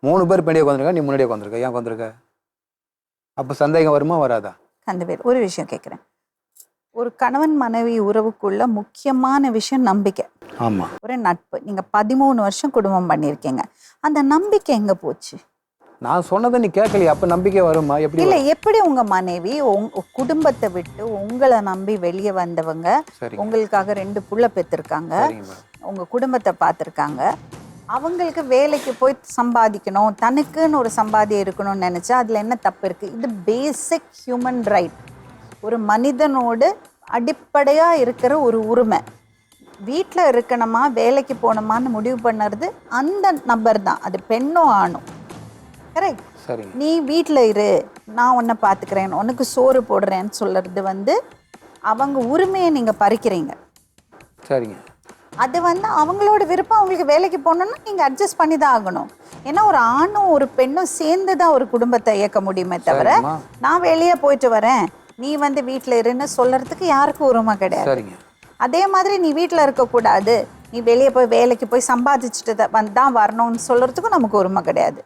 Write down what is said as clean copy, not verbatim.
3 பேர் பின்னாடியே உட்காந்துருக்க, நீ முன்னாடியே உட்காந்துருக்க, ஏன் உட்காந்துருக்க? அப்போ சந்தேகம் வருமா வராதா? கண்டிப்பாக. ஒரு விஷயம் கேட்குறேன், ஒரு கணவன் மனைவி உறவுக்குள்ள முக்கியமான விஷயம் நம்பிக்கை. ஆமாம். ஒரு நட்பு. நீங்கள் 13 வருஷம் குடும்பம் பண்ணியிருக்கீங்க, அந்த நம்பிக்கை எங்கே போச்சு? நான் சொன்னதை நீ கேட்கலையே, அப்போ நம்பிக்கை வருமா? எப்படி இல்லை, வரும்? எப்படி உங்கள் மனைவி குடும்பத்தை விட்டு உங்களை நம்பி வெளியே வந்தவங்க, சரிங்க. உங்களுக்காக 2 புள்ள பெற்றிருக்காங்க, சரிங்க மேடம். உங்கள் குடும்பத்தை பார்த்துருக்காங்க, அவங்களுக்கு வேலைக்கு போய் சம்பாதிக்கணும், தனக்குன்னு ஒரு சம்பாதியம் இருக்கணும்னு நினச்சா அதில் என்ன தப்பு இருக்குது? இது பேசிக் ஹியூமன் ரைட், ஒரு மனிதனோடு அடிப்படையாக இருக்கிற ஒரு உரிமை. வீட்டில் இருக்கணுமா வேலைக்கு போகணுமான்னு முடிவு பண்ணுறது அந்த நபர் தான், அது பெண்ணோ ஆணும். கரெக்ட். சரிங்க. நீ வீட்டில் இரு, நான் உன்னை பார்த்துக்கிறேன், உனக்கு சோறு போடுறேன்னு சொல்கிறது வந்து அவங்க உரிமையை நீங்கள் பறிக்கிறீங்க. சரிங்க. அது வந்து அவங்களோட விருப்பம், அவங்களுக்கு வேலைக்கு போகணுன்னா நீங்கள் அட்ஜஸ்ட் பண்ணி தான் ஆகணும். ஏன்னா ஒரு ஆணும் ஒரு பெண்ணும் சேர்ந்து தான் ஒரு குடும்பத்தை இயக்க முடியுமே தவிர, சரிம்மா. நான் வெளியே போயிட்டு வரேன் நீ வந்து வீட்டில் இருன்னு சொல்கிறதுக்கு யாருக்கும் உரிமை கிடையாது. சரிங்க. அதே மாதிரி நீ வீட்டில் இருக்கக்கூடாது, நீ வெளியே போய் வேலைக்கு போய் சம்பாதிச்சுட்டு தான் வரணும்னு சொல்கிறதுக்கும் நமக்கு உரிமை கிடையாது.